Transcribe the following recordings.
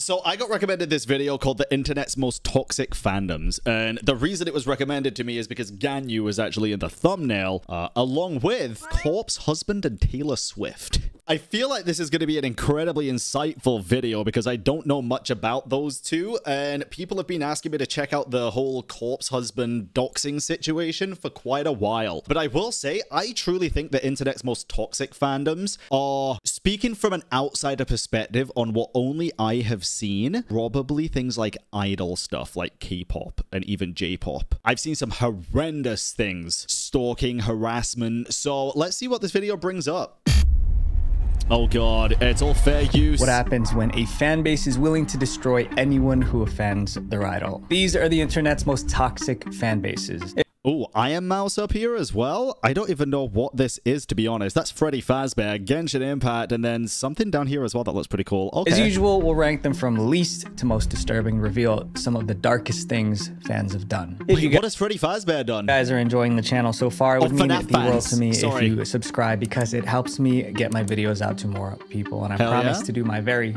So I got recommended this video called The Internet's Most Toxic Fandoms, and the reason it was recommended to me is because Ganyu was actually in the thumbnail, along with Corpse Husband and Taylor Swift. I feel like this is going to be an incredibly insightful video because I don't know much about those two, and people have been asking me to check out the whole Corpse Husband doxing situation for quite a while. But I will say, I truly think the internet's most toxic fandoms are, speaking from an outsider perspective on what only I have seen, probably things like idol stuff like K-pop and even J-pop. I've seen some horrendous things, stalking, harassment, so let's see what this video brings up. Oh god, it's all fair use. What happens when a fan base is willing to destroy anyone who offends their idol? These are the internet's most toxic fan bases. Oh, Iron Mouse up here as well? I don't even know what this is, to be honest. That's Freddy Fazbear, Genshin Impact, and then something down here as well that looks pretty cool. Okay. As usual, we'll rank them from least to most disturbing, reveal some of the darkest things fans have done. Wait, what has Freddy Fazbear done? You guys are enjoying the channel so far, it would mean the world to me if you subscribe, because it helps me get my videos out to more people, and I promise to do my very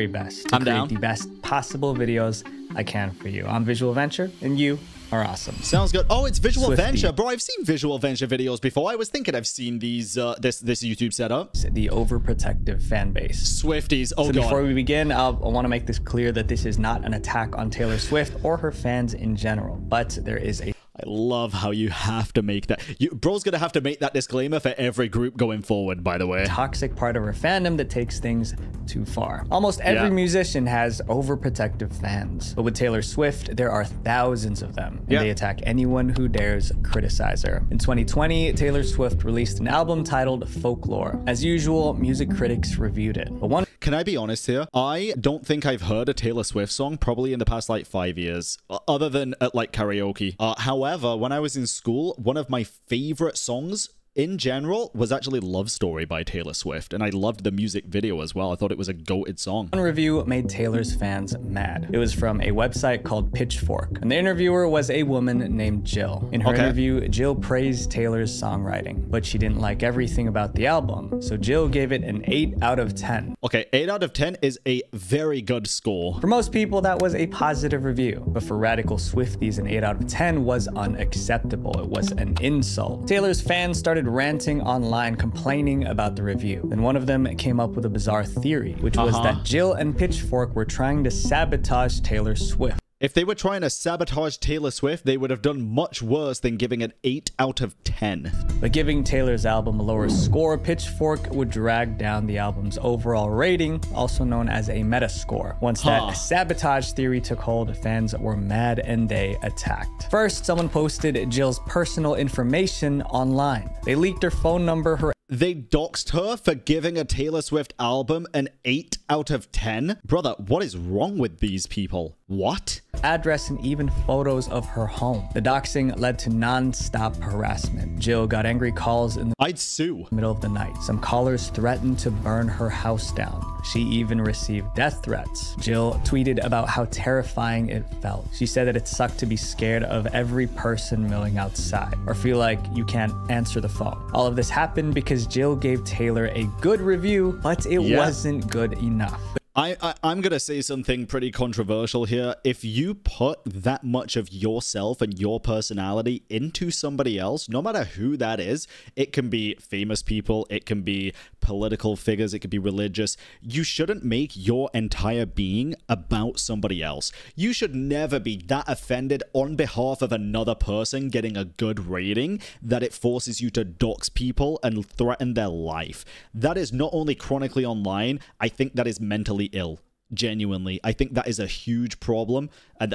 best to create the best possible videos I can for you. I'm Visual Venture, and you are awesome. Sounds good. Oh, it's Visual Venture. Bro, I've seen Visual Venture videos before. I was thinking I've seen these, this YouTube setup. The overprotective fan base. Swifties. Oh, God. Before we begin, I want to make this clear that this is not an attack on Taylor Swift or her fans in general, but there is a... I love how you have to make that. Bro's gonna have to make that disclaimer for every group going forward, by the way. Toxic part of our fandom that takes things too far. Almost every musician has overprotective fans, but with Taylor Swift, there are thousands of them, and they attack anyone who dares criticize her. In 2020, Taylor Swift released an album titled Folklore. As usual, music critics reviewed it, but one... Can I be honest here? I don't think I've heard a Taylor Swift song probably in the past like 5 years, other than at like karaoke. However, when I was in school, one of my favorite songs in general was actually Love Story by Taylor Swift, and I loved the music video as well. I thought it was a goated song. One review made Taylor's fans mad. It was from a website called Pitchfork, and the interviewer was a woman named Jill. In her interview, Jill praised Taylor's songwriting, but she didn't like everything about the album, so Jill gave it an 8 out of 10. Okay, 8 out of 10 is a very good score. For most people, that was a positive review, but for radical Swifties, an 8 out of 10 was unacceptable. It was an insult. Taylor's fans started ranting online, complaining about the review. Then one of them came up with a bizarre theory, which was that Jill and Pitchfork were trying to sabotage Taylor Swift. If they were trying to sabotage Taylor Swift, they would have done much worse than giving it 8 out of 10. But giving Taylor's album a lower score, Pitchfork would drag down the album's overall rating, also known as a metascore. Once that sabotage theory took hold, fans were mad and they attacked. First, someone posted Jill's personal information online. They leaked her phone number, They doxed her for giving a Taylor Swift album an 8 out of 10? Brother, what is wrong with these people? What? Address, and even photos of her home. The doxing led to non-stop harassment. Jill got angry calls in the I'd sue. middle of the night. Some callers threatened to burn her house down. She even received death threats. Jill tweeted about how terrifying it felt. She said that it sucked to be scared of every person milling outside, or feel like you can't answer the phone. All of this happened because Jill gave Taylor a good review, but it wasn't good enough. I'm gonna say something pretty controversial here. If you put that much of yourself and your personality into somebody else, no matter who that is, it can be famous people, it can be political figures, it could be religious, you shouldn't make your entire being about somebody else. You should never be that offended on behalf of another person getting a good rating that it forces you to dox people and threaten their life. That is not only chronically online, I think that is mentally ill. Genuinely, I think that is a huge problem, and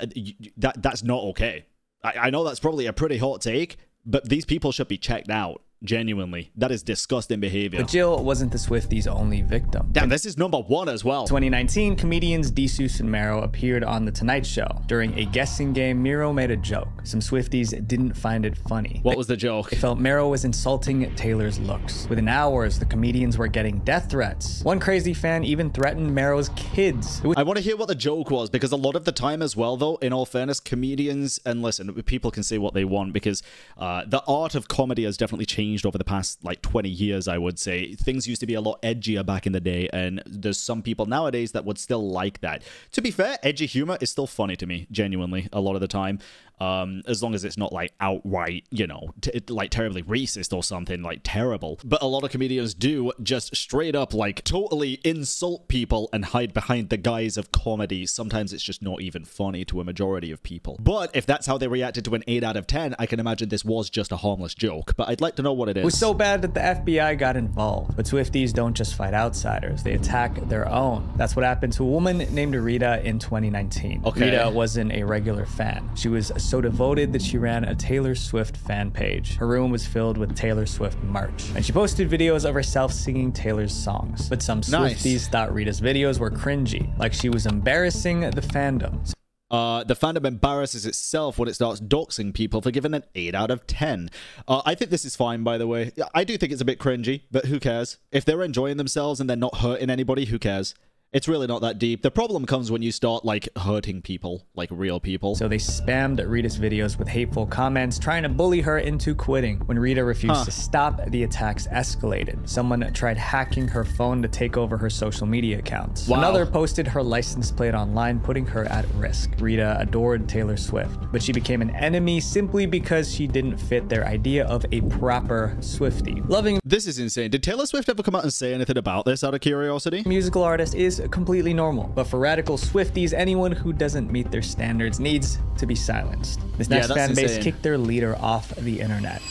that's not okay. I know that's probably a pretty hot take, but these people should be checked out. Genuinely, that is disgusting behavior. But Jill wasn't the Swifties' only victim. Damn, this is #1 as well. 2019, comedians Desus and Mero appeared on The Tonight Show. During a guessing game, Mero made a joke. Some Swifties didn't find it funny. What was the joke? They felt Mero was insulting Taylor's looks. Within hours, the comedians were getting death threats. One crazy fan even threatened Mero's kids. I want to hear what the joke was, because a lot of the time as well, though, in all fairness, comedians, and listen, people can say what they want, because the art of comedy has definitely changed changed over the past like 20 years, I would say. Things used to be a lot edgier back in the day, and there's some people nowadays that would still like that. To be fair, edgy humor is still funny to me, genuinely, a lot of the time. As long as it's not like outright, you know, like terribly racist or something like terrible. But a lot of comedians do just straight up like totally insult people and hide behind the guise of comedy. Sometimes it's just not even funny to a majority of people. But if that's how they reacted to an 8 out of 10, I can imagine this was just a harmless joke. But I'd like to know what it is. It was so bad that the FBI got involved. But Swifties don't just fight outsiders, they attack their own. That's what happened to a woman named Rita in 2019. Okay. Rita wasn't a regular fan. She was so devoted that she ran a Taylor Swift fan page. Her room was filled with Taylor Swift merch, and she posted videos of herself singing Taylor's songs. But some Swifties thought Rita's videos were cringy, like she was embarrassing the fandoms. The fandom embarrasses itself when it starts doxing people for giving an 8 out of 10. I think this is fine, by the way. I do think it's a bit cringy, but who cares? If they're enjoying themselves and they're not hurting anybody, who cares? It's really not that deep. The problem comes when you start, like, hurting people, like real people. So they spammed Rita's videos with hateful comments, trying to bully her into quitting. When Rita refused to stop, the attacks escalated. Someone tried hacking her phone to take over her social media accounts. Wow. Another posted her license plate online, putting her at risk. Rita adored Taylor Swift, but she became an enemy simply because she didn't fit their idea of a proper Swiftie. Loving This is insane. Did Taylor Swift ever come out and say anything about this out of curiosity? musical artist is completely normal, but for radical Swifties, anyone who doesn't meet their standards needs to be silenced. This next fan base kicked their leader off the internet.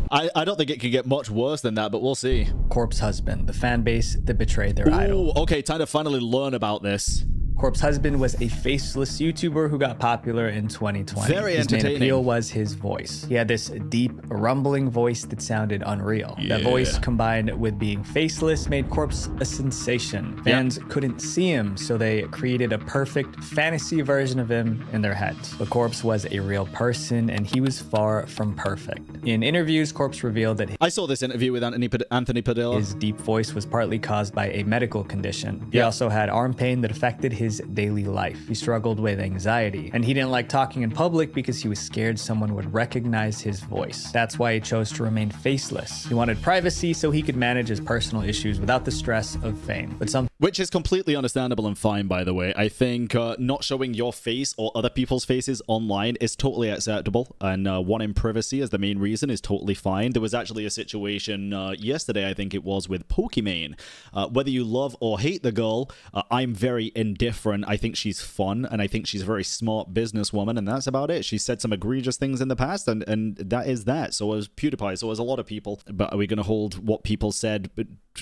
I don't think it could get much worse than that, but we'll see. Corpse Husband, the fan base that betrayed their idol. Okay, time to finally learn about this. Corpse Husband was a faceless YouTuber who got popular in 2020. Very his entertaining. main appeal was his voice. He had this deep, rumbling voice that sounded unreal. That voice, combined with being faceless, made Corpse a sensation. Fans couldn't see him, so they created a perfect fantasy version of him in their heads. But Corpse was a real person, and he was far from perfect. In interviews, Corpse revealed that I saw this interview with Anthony Padilla. his deep voice was partly caused by a medical condition. He also had arm pain that affected his daily life. He struggled with anxiety, and he didn't like talking in public because he was scared someone would recognize his voice. That's why he chose to remain faceless. He wanted privacy so he could manage his personal issues without the stress of fame. But Which is completely understandable and fine, by the way. I think not showing your face or other people's faces online is totally acceptable, and wanting privacy as the main reason is totally fine. There was actually a situation yesterday, I think it was, with Pokimane. Whether you love or hate the girl, I'm very indifferent. I think she's fun, and I think she's a very smart businesswoman, and that's about it. She said some egregious things in the past, and that is that. So was PewDiePie, so was a lot of people. But are we going to hold what people said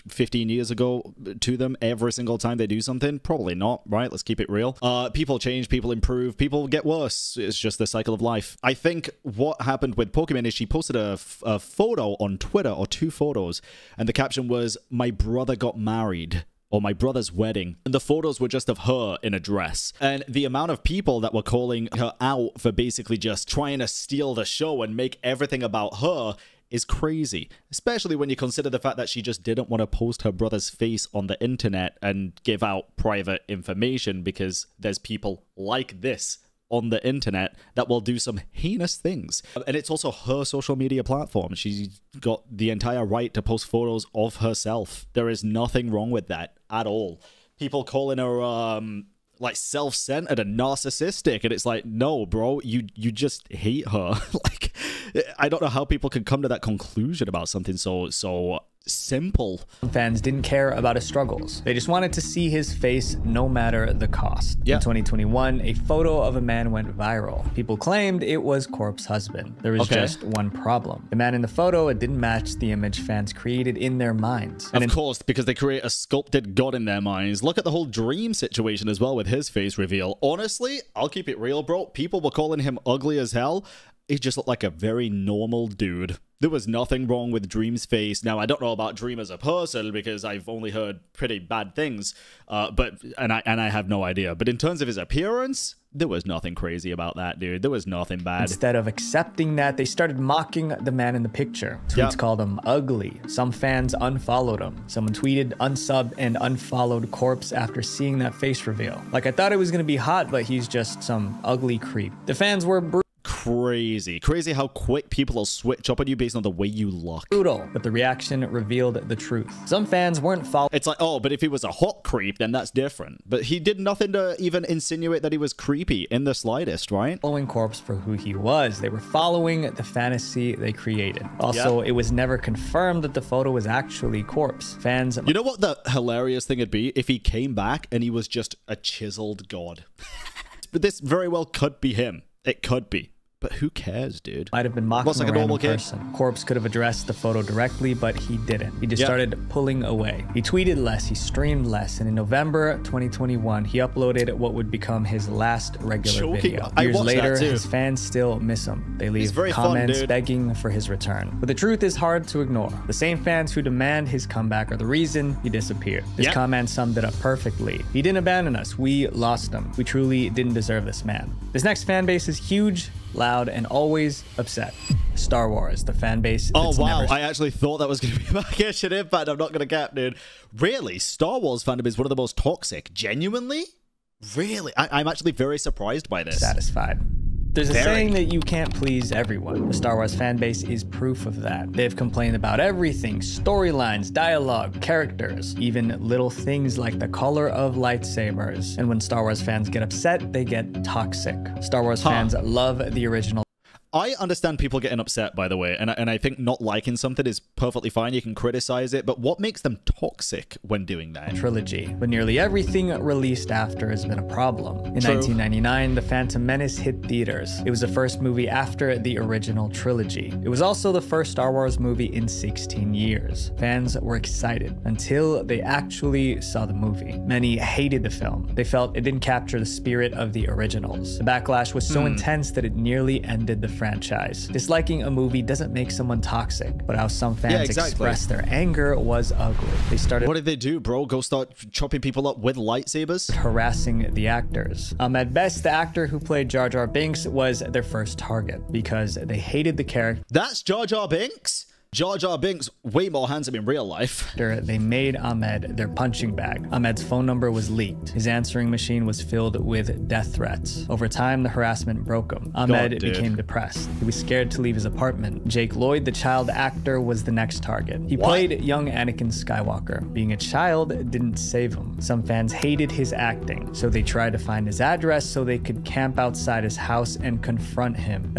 15 years ago to them every single time they do something? Probably not, right? Let's keep it real. People change, people improve, people get worse. It's just the cycle of life. I think what happened with Pokimane is she posted a photo on Twitter, or 2 photos, and the caption was, "My brother got married," or "my brother's wedding," and the photos were just of her in a dress. And the amount of people that were calling her out for basically just trying to steal the show and make everything about her is crazy, especially when you consider the fact that she just didn't want to post her brother's face on the internet and give out private information, because there's people like this on the internet that will do some heinous things. And it's also her social media platform. She's got the entire right to post photos of herself. There is nothing wrong with that at all. People calling her like self-centered and narcissistic, and it's like, no, bro, you just hate her. Like, I don't know how people can come to that conclusion about something so simple. Fans didn't care about his struggles. They just wanted to see his face no matter the cost. In 2021, a photo of a man went viral. People claimed it was Corpse Husband. There was just one problem. The man in the photo, it didn't match the image fans created in their minds. And of course, because they create a sculpted god in their minds. Look at the whole Dream situation as well with his face reveal. Honestly, I'll keep it real, bro. People were calling him ugly as hell. He just looked like a very normal dude. There was nothing wrong with Dream's face. Now, I don't know about Dream as a person because I've only heard pretty bad things, but I have no idea. But in terms of his appearance, there was nothing crazy about that, dude. There was nothing bad. Instead of accepting that, they started mocking the man in the picture. Tweets called him ugly. Some fans unfollowed him. Someone tweeted, unsubbed, and unfollowed Corpse after seeing that face reveal. Like, I thought it was going to be hot, but he's just some ugly creep. The fans were crazy. Crazy how quick people will switch up on you based on the way you look. Brutal, but the reaction revealed the truth. Some fans weren't following. It's like, oh, but if he was a hot creep, then that's different. But he did nothing to even insinuate that he was creepy in the slightest, right? Following Corpse for who he was. They were following the fantasy they created. Also, it was never confirmed that the photo was actually Corpse. Fans... You know what the hilarious thing would be? If he came back and he was just a chiseled god. But this very well could be him. It could be. But who cares, dude? Might have been mocking Looks like a normal person. Corpse could have addressed the photo directly, but he didn't. He just started pulling away. He tweeted less, he streamed less, and in November 2021, he uploaded what would become his last regular video. Years later, his fans still miss him. They leave comments begging for his return. But the truth is hard to ignore. The same fans who demand his comeback are the reason he disappeared. This comment summed it up perfectly. He didn't abandon us. We lost him. We truly didn't deserve this man. This next fan base is huge, loud, and always upset. Star Wars, the fan base. Oh, wow. I actually thought that was going to be my Genshin Impact. I'm not going to cap, dude. Really? Star Wars fandom is one of the most toxic. Genuinely? Really? I'm actually very surprised by this. Satisfied. There's a saying that you can't please everyone. The Star Wars fan base is proof of that. They've complained about everything: storylines, dialogue, characters, even little things like the color of lightsabers. And when Star Wars fans get upset, they get toxic. Star Wars fans love the original. I understand people getting upset, by the way, and I think not liking something is perfectly fine. You can criticize it, but what makes them toxic when doing that? Trilogy. But nearly everything released after has been a problem. In 1999, The Phantom Menace hit theaters. It was the first movie after the original trilogy. It was also the first Star Wars movie in 16 years. Fans were excited until they actually saw the movie. Many hated the film. They felt it didn't capture the spirit of the originals. The backlash was so intense that it nearly ended the franchise. Disliking a movie doesn't make someone toxic, but how some fans expressed their anger was ugly. They started... What did they do, bro? Go start chopping people up with lightsabers? Harassing the actors. Ahmed Best, the actor who played Jar Jar Binks, was their first target because they hated the character. That's Jar Jar Binks? Jar Jar Binks way more handsome in real life. They made Ahmed their punching bag. Ahmed's phone number was leaked. His answering machine was filled with death threats. Over time, the harassment broke him. Ahmed became depressed. He was scared to leave his apartment. Jake Lloyd, the child actor, was the next target. He played young Anakin Skywalker. Being a child didn't save him. Some fans hated his acting, so they tried to find his address so they could camp outside his house and confront him.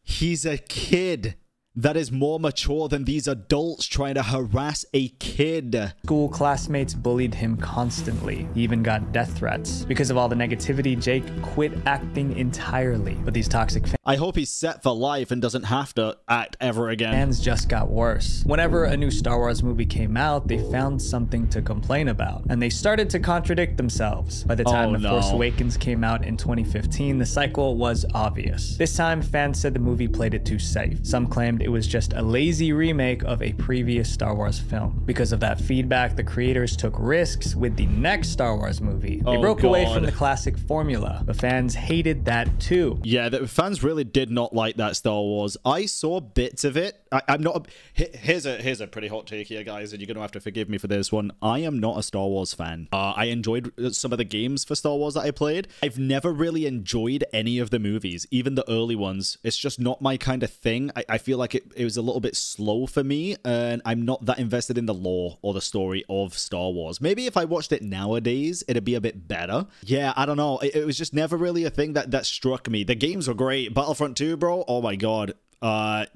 He's a kid. That is more mature than these adults trying to harass a kid. School classmates bullied him constantly. He even got death threats. Because of all the negativity, Jake quit acting entirely. But these toxic fans... I hope he's set for life and doesn't have to act ever again. Fans just got worse. Whenever a new Star Wars movie came out, they found something to complain about. And they started to contradict themselves. By the time The Force Awakens came out in 2015, the cycle was obvious. This time, fans said the movie played it too safe. Some claimed it was just a lazy remake of a previous Star Wars film. Because of that feedback, the creators took risks with the next Star Wars movie. They broke away from the classic formula, but fans hated that too. Yeah, the fans really did not like that Star Wars. I saw bits of it. I'm not... Here's a pretty hot take here, guys, and you're going to have to forgive me for this one. I am not a Star Wars fan. I enjoyed some of the games for Star Wars that I played. I've never really enjoyed any of the movies, even the early ones. It's just not my kind of thing. I feel like it was a little bit slow for me, and I'm not that invested in the lore or the story of Star Wars. Maybe if I watched it nowadays, it'd be a bit better. Yeah, I don't know. It was just never really a thing that struck me. The games were great. Battlefront 2, bro, oh my god. But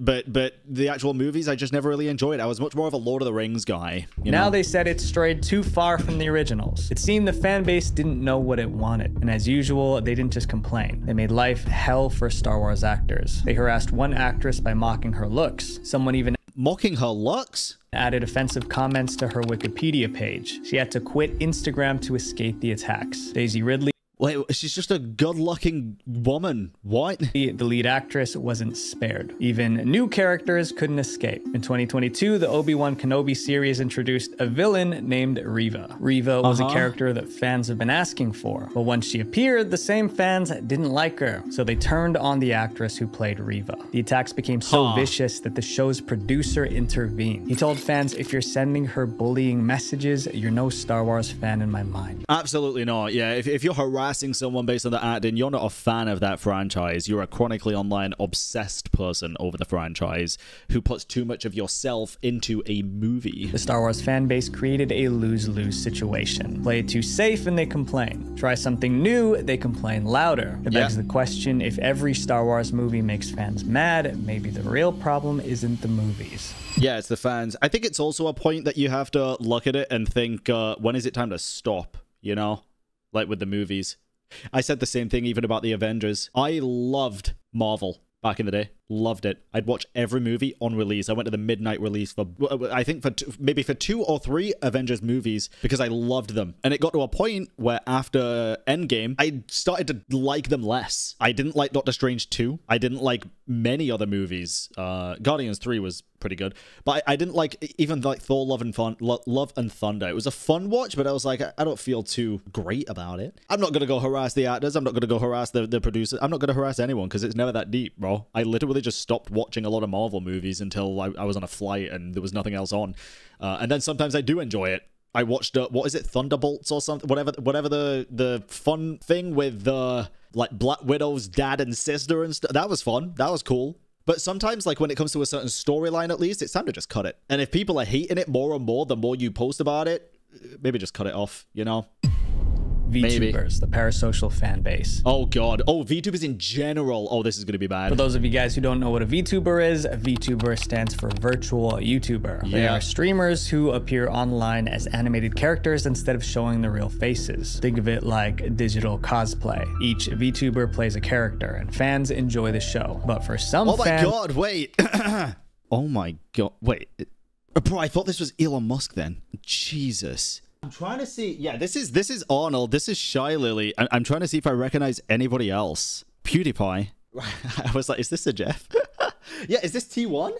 the actual movies, I just never really enjoyed. I was much more of a Lord of the Rings guy. Now they said it strayed too far from the originals. It seemed the fan base didn't know what it wanted. And as usual, they didn't just complain. They made life hell for Star Wars actors. They harassed one actress by mocking her looks. Someone even... Mocking her looks? Added offensive comments to her Wikipedia page. She had to quit Instagram to escape the attacks. Daisy Ridley... Wait, she's just a good-looking woman. What? The lead actress wasn't spared. Even new characters couldn't escape. In 2022, the Obi-Wan Kenobi series introduced a villain named Reva. Reva was a character that fans have been asking for. But once she appeared, the same fans didn't like her. So they turned on the actress who played Reva. The attacks became so vicious that the show's producer intervened. He told fans, if you're sending her bullying messages, you're no Star Wars fan in my mind. Absolutely not. Yeah, if you're harassing casting someone based on the acting, you're not a fan of that franchise. You're a chronically online obsessed person over the franchise who puts too much of yourself into a movie. The Star Wars fan base created a lose-lose situation. Play it too safe and they complain. Try something new, they complain louder. It begs the question, if every Star Wars movie makes fans mad, maybe the real problem isn't the movies. Yeah, it's the fans. I think it's also a point that you have to look at it and think, when is it time to stop, you know? Like with the movies. I said the same thing even about the Avengers. I loved Marvel back in the day. Loved it. I'd watch every movie on release. I went to the midnight release for, I think for maybe for 2 or 3 Avengers movies because I loved them. And it got to a point where after Endgame, I started to like them less. I didn't like Doctor Strange 2. I didn't like many other movies. Guardians 3 was pretty good. But I didn't like even like Thor Love and Thunder. It was a fun watch, but I was like, I don't feel too great about it. I'm not going to go harass the actors. I'm not going to go harass the producers. I'm not going to harass anyone because it's never that deep, bro. I literally just stopped watching a lot of Marvel movies until I was on a flight and there was nothing else on. And then sometimes I do enjoy it. I watched, what is it, Thunderbolts or something? Whatever the fun thing with the like Black Widow's dad and sister and stuff. That was fun. That was cool. But sometimes, like when it comes to a certain storyline, at least, it's time to just cut it. And if people are hating it more and more, the more you post about it, maybe just cut it off, you know? VTubers, the parasocial fan base. Oh god. Oh, VTubers in general. Oh, this is gonna be bad. For those of you guys who don't know what a VTuber is, a VTuber stands for virtual YouTuber. They are streamers who appear online as animated characters instead of showing their real faces. Think of it like digital cosplay. Each VTuber plays a character and fans enjoy the show. But for some Oh my god, wait. Oh my god, wait. Bro, I thought this was Elon Musk then. Jesus. I'm trying to see. Yeah, this is Arnold. This is Shy Lily. I'm trying to see if I recognize anybody else. PewDiePie. I was like, is this a Jeff? Yeah, is this T1?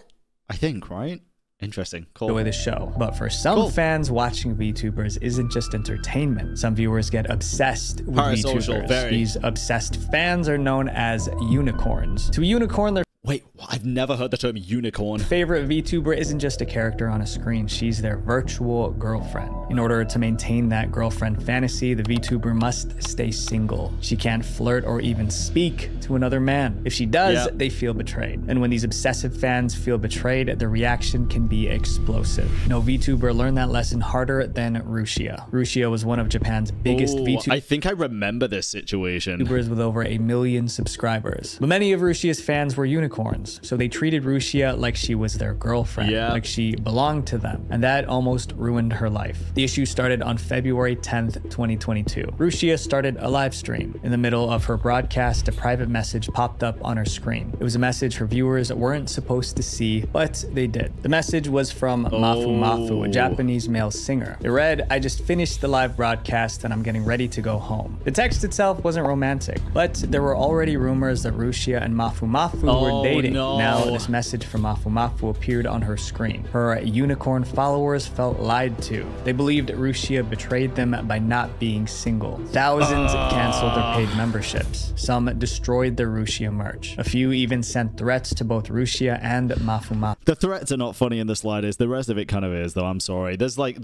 I think, right? Interesting. Cool. Enjoy the show. But for some fans, watching VTubers isn't just entertainment. Some viewers get obsessed with VTubers. These obsessed fans are known as unicorns. To a unicorn, they're Wait, I've never heard the term unicorn. Favorite VTuber isn't just a character on a screen. She's their virtual girlfriend. In order to maintain that girlfriend fantasy, the VTuber must stay single. She can't flirt or even speak to another man. If she does, they feel betrayed. And when these obsessive fans feel betrayed, the reaction can be explosive. No VTuber learned that lesson harder than Rushia. Rushia was one of Japan's biggest VTubers. I think I remember this situation. VTubers with over 1 million subscribers. But many of Rushia's fans were unicorns. So they treated Rushia like she was their girlfriend, like she belonged to them. And that almost ruined her life. The issue started on February 10th, 2022. Rushia started a live stream. In the middle of her broadcast, a private message popped up on her screen. It was a message her viewers weren't supposed to see, but they did. The message was from Mafu Mafu, a Japanese male singer. It read, "I just finished the live broadcast and I'm getting ready to go home." The text itself wasn't romantic, but there were already rumors that Rushia and Mafu Mafu were dating. Now this message from Mafu Mafu appeared on her screen. Her unicorn followers felt lied to. They believed Rushia betrayed them by not being single. Thousands canceled their paid memberships. Some destroyed their Rushia merch. A few even sent threats to both Rushia and Mafu Mafu. The threats are not funny in the slightest. The rest of it kind of is, though. I'm sorry. There's like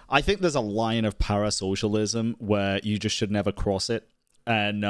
I think there's a line of parasocialism where you just should never cross it. And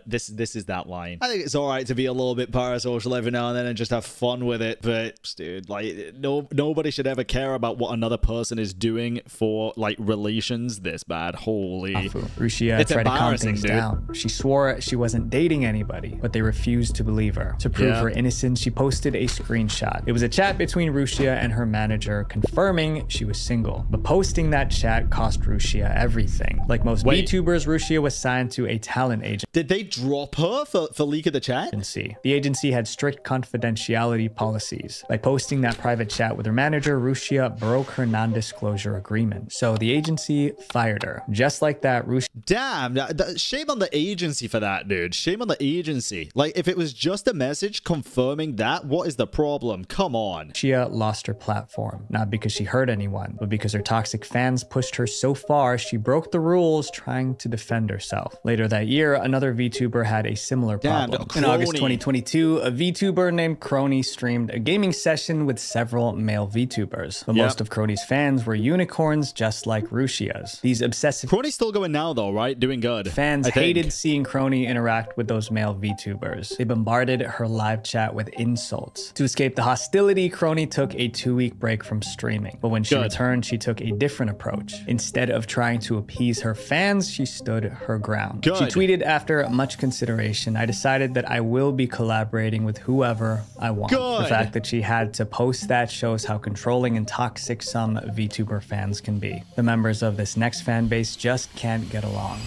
this is that line. I think it's all right to be a little bit parasocial every now and then and just have fun with it, but dude, like nobody should ever care about what another person is doing for like relations this bad. Holy, Rushia tried to calm things down. She swore she wasn't dating anybody, but they refused to believe her. To prove her innocence, she posted a screenshot. It was a chat between Rushia and her manager confirming she was single, but posting that chat cost Rushia everything. Like most VTubers, Rushia was signed to a talent agent. Did they drop her for leaking the chat? The agency had strict confidentiality policies. By posting that private chat with her manager, Rushia broke her non-disclosure agreement. So the agency fired her. Just like that, Rushia... Damn, shame on the agency for that, dude. Shame on the agency. Like, if it was just a message confirming that, what is the problem? Come on. Rushia lost her platform, not because she hurt anyone, but because her toxic fans pushed her so far, she broke the rules trying to defend herself. Later that year, year, another VTuber had a similar problem. In August 2022, a VTuber named Crony streamed a gaming session with several male VTubers. But most of Crony's fans were unicorns just like Rushia's. These obsessive... Crony's still going now though, right? Doing good. Fans hated seeing Crony interact with those male VTubers. They bombarded her live chat with insults. To escape the hostility, Crony took a 2-week break from streaming. But when she returned, she took a different approach. Instead of trying to appease her fans, she stood her ground. She tweeted, after much consideration, I decided that I will be collaborating with whoever I want. The fact that she had to post that shows how controlling and toxic some VTuber fans can be. The members of this next fan base just can't get along.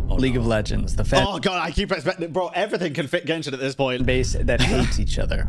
League of Legends, the fan I keep expecting, bro, everything can fit Genshin at this point. Base that hates each other.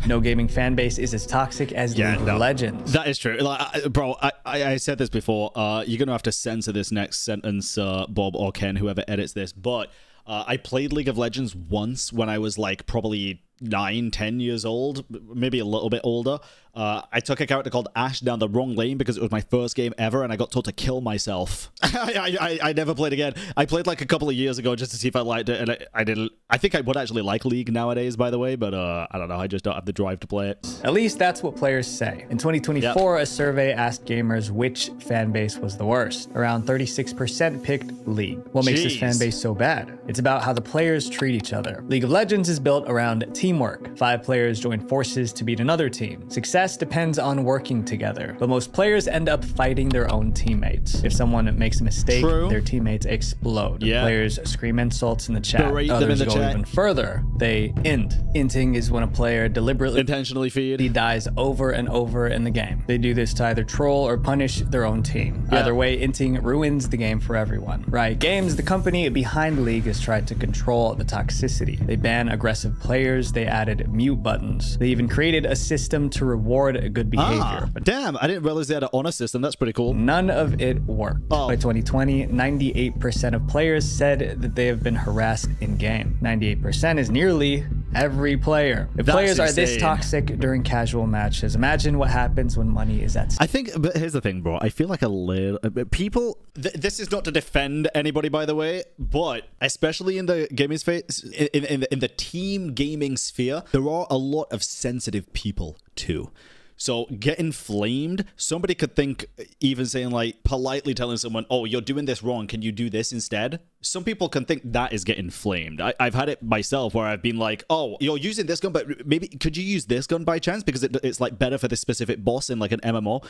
No gaming fan base is as toxic as League of Legends. That is true. Like, bro, I said this before. You're going to have to censor this next sentence, Bob or Ken, whoever edits this. But I played League of Legends once when I was like probably 9-10 years old, maybe a little bit older. I took a character called Ashe down the wrong lane because it was my first game ever, and I got told to kill myself. I never played again. I played like a couple of years ago just to see if I liked it, and I didn't. I think I would actually like League nowadays, by the way, but I don't know. I just don't have the drive to play it. At least that's what players say. In 2024, a survey asked gamers which fan base was the worst. Around 36% picked League. What makes this fan base so bad? It's about how the players treat each other. League of Legends is built around teamwork. 5 players join forces to beat another team. Success depends on working together, but most players end up fighting their own teammates. If someone makes a mistake, their teammates explode. Players scream insults in the chat. Others go even further. They int. Inting is when a player deliberately intentionally dies over and over in the game. They do this to either troll or punish their own team. Either way, inting ruins the game for everyone. Riot Games, the company behind League, has tried to control the toxicity. They ban aggressive players. They added mute buttons. They even created a system to reward good behavior. But damn, I didn't realize they had an honor system. That's pretty cool. None of it worked. By 2020, 98% of players said that they have been harassed in-game. 98% is nearly every player. If players are this toxic during casual matches, imagine what happens when money is at stake. I think, but here's the thing, bro. I feel like a little people. This is not to defend anybody, by the way, but especially in the gaming space, in the team gaming sphere, there are a lot of sensitive people too. So getting flamed, somebody could think, even saying like politely telling someone, oh, you're doing this wrong, can you do this instead? Some people can think that is getting flamed. I've had it myself where I've been like, oh, you're using this gun, but maybe could you use this gun by chance? Because it's like better for this specific boss in like an MMO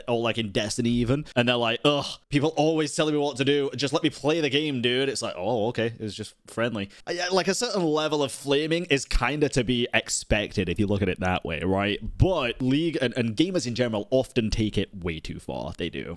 or like in Destiny even. And they're like, ugh, people always telling me what to do. Just let me play the game, dude. It's like, oh, okay. It's just friendly. Like a certain level of flaming is kind of to be expected if you look at it that way, right? But League and gamers in general often take it way too far. They do.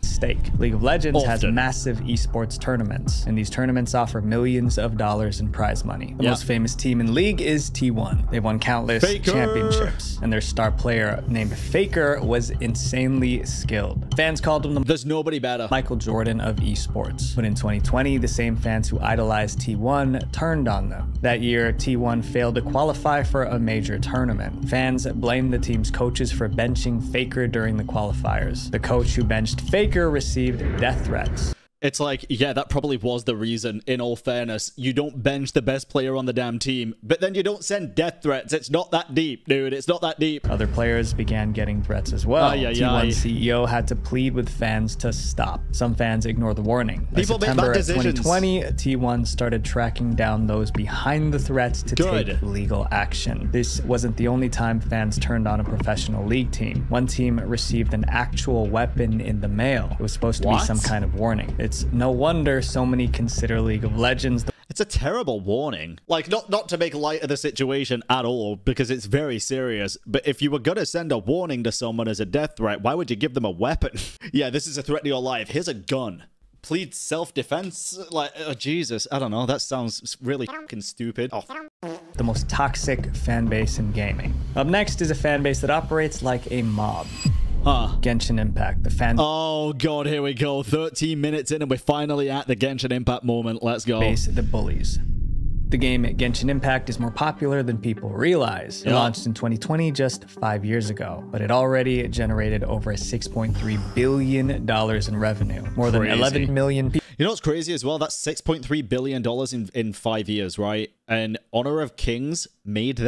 League of Legends has massive esports tournaments, and these tournaments offer millions of dollars in prize money. The most famous team in League is T1. They've won countless championships, and their star player named Faker was insanely skilled. Fans called him there's nobody better, Michael Jordan of esports. But in 2020, the same fans who idolized T1 turned on them. That year, T1 failed to qualify for a major tournament. Fans blamed the team's coaches for benching Faker during the qualifiers. The coach who benched Faker received death threats. It's like, yeah, that probably was the reason, in all fairness. You don't bench the best player on the damn team, but then you don't send death threats. It's not that deep, dude. It's not that deep. Other players began getting threats as well. T1 CEO had to plead with fans to stop. Some fans ignored the warning. By September 2020, T1 started tracking down those behind the threats to take legal action. This wasn't the only time fans turned on a professional League team. One team received an actual weapon in the mail. It was supposed to be some kind of warning. It's no wonder so many consider League of Legends. It's a terrible warning. Like, not to make light of the situation at all, because it's very serious. But if you were going to send a warning to someone as a death threat, why would you give them a weapon? Yeah, this is a threat to your life. Here's a gun. Plead self-defense? Like, oh, Jesus. I don't know. That sounds really fucking stupid. The most toxic fan base in gaming. Up next is a fan base that operates like a mob. Genshin Impact, the fan. Oh god, here we go. 13 minutes in and we're finally at the Genshin Impact moment. Let's go. Base the bullies. The game Genshin Impact is more popular than people realize. It launched in 2020, just 5 years ago, but it already generated over $6.3 billion in revenue. More than 11 million people. You know what's crazy as well? That's $6.3 billion in 5 years, right? And Honor of Kings made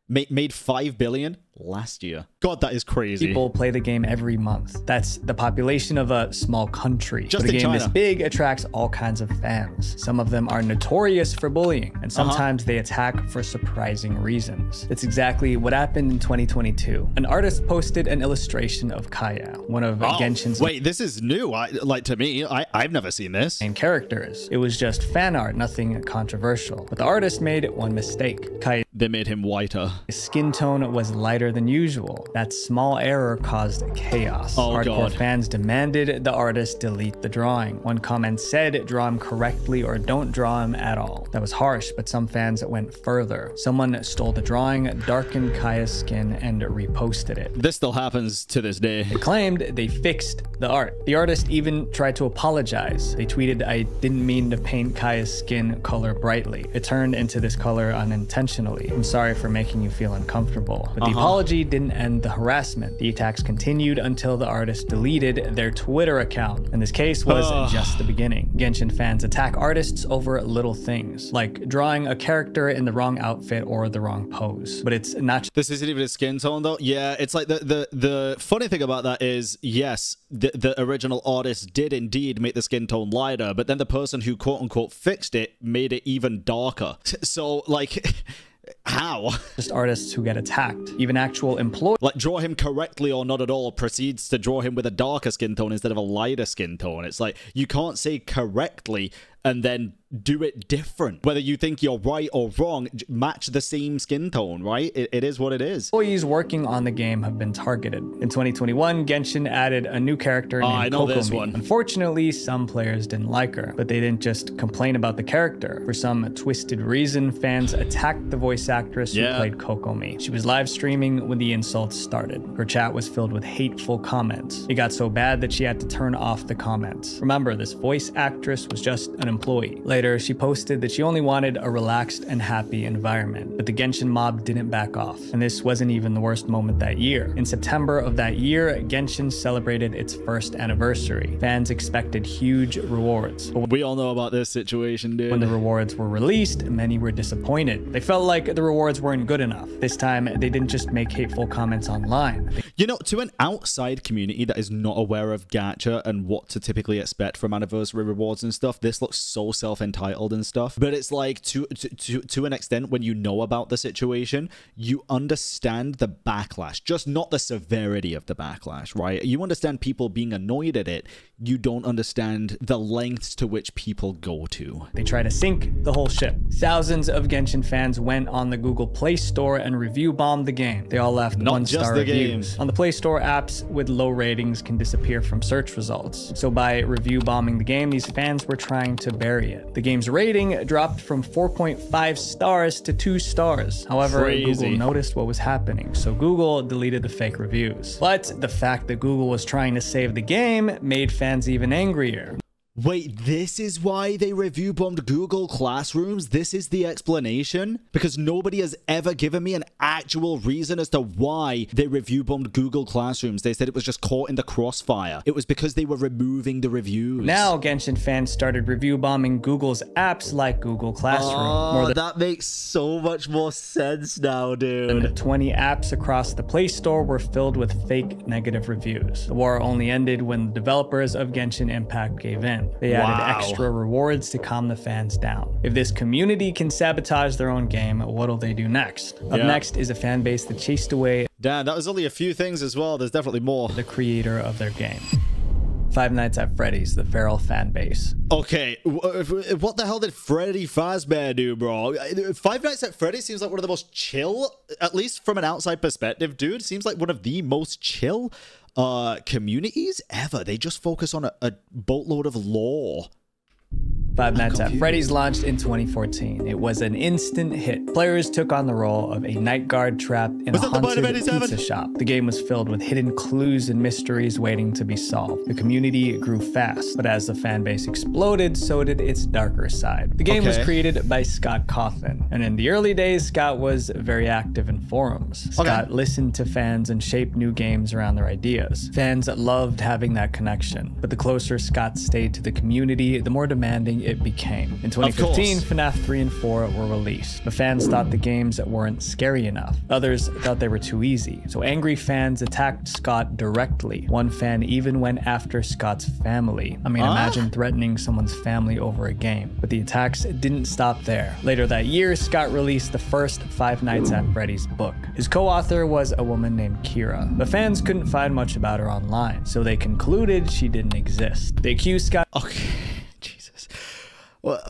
made 5 billion last year. God, that is crazy. People play the game every month. That's the population of a small country. Just but a in game China. this big attracts all kinds of fans. Some of them are notorious for bullying, and sometimes they attack for surprising reasons. It's exactly what happened in 2022. An artist posted an illustration of Kaya, one of Genshin's Wait, this is new. To me, I've never seen this. main characters. It was just fan art, nothing controversial. But the artist made one mistake. Kaya's They made him whiter. skin tone was lighter than usual. That small error caused chaos. Oh, Hardcore God. fans demanded the artist delete the drawing. One comment said, draw him correctly or don't draw him at all. That was harsh, but some fans went further. Someone stole the drawing, darkened Kaya's skin, and reposted it. This still happens to this day. They claimed they fixed the art. The artist even tried to apologize. They tweeted, I didn't mean to paint Kaya's skin color brightly. It turned into this color unintentionally. I'm sorry for making you feel uncomfortable. But the apology didn't end the harassment. The attacks continued until the artist deleted their Twitter account. And this case was just the beginning. Genshin fans attack artists over little things, like drawing a character in the wrong outfit or the wrong pose. But it's not This isn't even a skin tone though. Yeah, it's like the funny thing about that is, yes, the original artist did indeed make the skin tone lighter, but then the person who quote unquote fixed it made it even darker. So like how? just artists who get attacked. Even actual employees Like, draw him correctly or not at all proceeds to draw him with a darker skin tone instead of a lighter skin tone. It's like, you can't say correctly and then do it different. Whether you think you're right or wrong, match the same skin tone, right? It is what it is. working on the game have been targeted. In 2021, Genshin added a new character named I know this Kokomi. one. Unfortunately, some players didn't like her, but they didn't just complain about the character. For some twisted reason, fans attacked the voice actress who played Kokomi. She was live streaming when the insults started. Her chat was filled with hateful comments. It got so bad that she had to turn off the comments. Remember, this voice actress was just an employee. Later, she posted that she only wanted a relaxed and happy environment, but the Genshin mob didn't back off. And this wasn't even the worst moment that year. In September of that year, Genshin celebrated its first anniversary. Fans expected huge rewards. But We all know about this situation, dude. when the rewards were released, many were disappointed. They felt like the rewards weren't good enough. This time, they didn't just make hateful comments online. You know, to an outside community that is not aware of gacha and what to typically expect from anniversary rewards and stuff, this looks so self-entitled and stuff. But it's like, to an extent, when you know about the situation, you understand the backlash, just not the severity of the backlash, right? You understand people being annoyed at it. You don't understand the lengths to which people go to. They try to sink the whole ship. Thousands of Genshin fans went on the Google Play Store and review bombed the game. They all left Not one-star just the reviews. game. On the Play Store, apps with low ratings can disappear from search results. So by review bombing the game, these fans were trying to bury it. The game's rating dropped from 4.5 stars to 2 stars. However, Crazy. Google noticed what was happening, so Google deleted the fake reviews. But the fact that Google was trying to save the game made fans even angrier. Wait, this is why they review bombed Google Classrooms? This is the explanation? Because nobody has ever given me an actual reason as to why they review bombed Google Classrooms. They said it was just caught in the crossfire. It was because they were removing the reviews. Now, Genshin fans started review bombing Google's apps like Google Classroom. More than that makes so much more sense now, dude. 20 apps across the Play Store were filled with fake negative reviews. The war only ended when the developers of Genshin Impact gave in. They added extra rewards to calm the fans down. If this community can sabotage their own game, what'll they do next? Up next is a fan base that chased away Damn, that was only a few things as well. There's definitely more. the creator of their game. Five Nights at Freddy's, the feral fan base. Okay, what the hell did Freddy Fazbear do, bro? Five Nights at Freddy's seems like one of the most chill, at least from an outside perspective, dude. Seems like one of the most chill communities ever. They just focus on a boatload of lore. Five Nights at Freddy's launched in 2014. It was an instant hit. Players took on the role of a night guard trapped in a haunted pizza shop. The game was filled with hidden clues and mysteries waiting to be solved. The community grew fast, but as the fan base exploded, so did its darker side. The game was created by Scott Cawthon, and in the early days, Scott was very active in forums. Scott listened to fans and shaped new games around their ideas. Fans loved having that connection, but the closer Scott stayed to the community, the more demanding it became. In 2015, FNAF 3 and 4 were released, but fans thought the games weren't scary enough. Others thought they were too easy, so angry fans attacked Scott directly. One fan even went after Scott's family. I mean, imagine threatening someone's family over a game. But the attacks didn't stop there. Later that year, Scott released the first Five Nights at Freddy's book. His co-author was a woman named Kira, but fans couldn't find much about her online, so they concluded she didn't exist. They accused Scott. Jesus. What?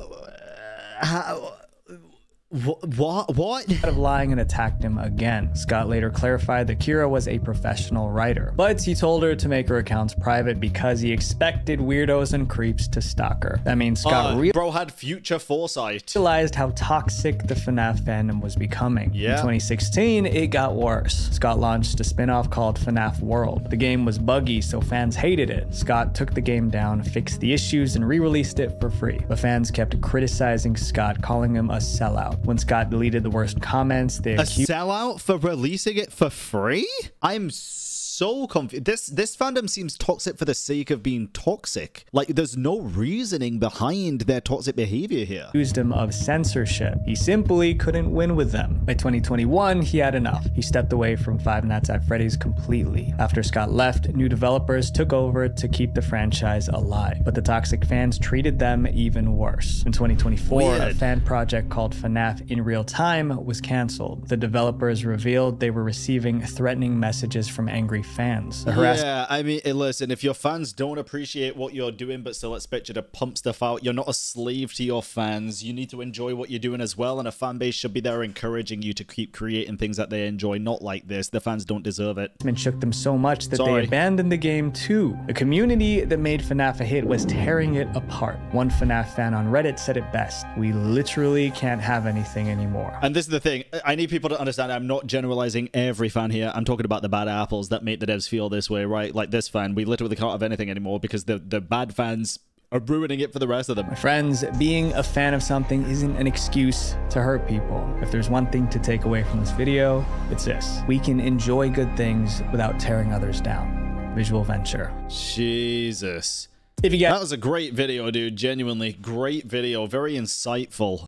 Of lying and attacked him again. Scott later clarified that Kira was a professional writer, but he told her to make her accounts private because he expected weirdos and creeps to stalk her. That means Scott bro had future foresight. Realized how toxic the FNAF fandom was becoming. Yeah. In 2016, it got worse. Scott launched a spin-off called FNAF World. The game was buggy, so fans hated it. Scott took the game down, fixed the issues, and re-released it for free. But fans kept criticizing Scott, calling him a sellout. When Scott deleted the worst comments, they accused a sellout for releasing it for free? I'm so confused. This fandom seems toxic for the sake of being toxic. Like, there's no reasoning behind their toxic behavior here. Accused him of censorship. He simply couldn't win with them. By 2021, he had enough. He stepped away from Five Nights at Freddy's completely. After Scott left, new developers took over to keep the franchise alive, but the toxic fans treated them even worse. In 2024, a fan project called FNAF in Real Time was canceled. The developers revealed they were receiving threatening messages from angry fans. Yeah, I mean, listen, if your fans don't appreciate what you're doing but still expect you to pump stuff out, you're not a slave to your fans. You need to enjoy what you're doing as well, and a fan base should be there encouraging you to keep creating things that they enjoy, not like this. The fans don't deserve it. It shook them so much that they abandoned the game too. The community that made FNAF a hit was tearing it apart. One FNAF fan on Reddit said it best: "We literally can't have anything anymore." And this is the thing. I need people to understand I'm not generalizing every fan here. I'm talking about the bad apples that make the devs feel this way, right? Like this fan, we literally can't have anything anymore because the bad fans are ruining it for the rest of them. My friends, being a fan of something isn't an excuse to hurt people. If there's one thing to take away from this video, it's this: we can enjoy good things without tearing others down. Visual Venture. Jesus. If you That was a great video, dude. Genuinely great video. Very insightful.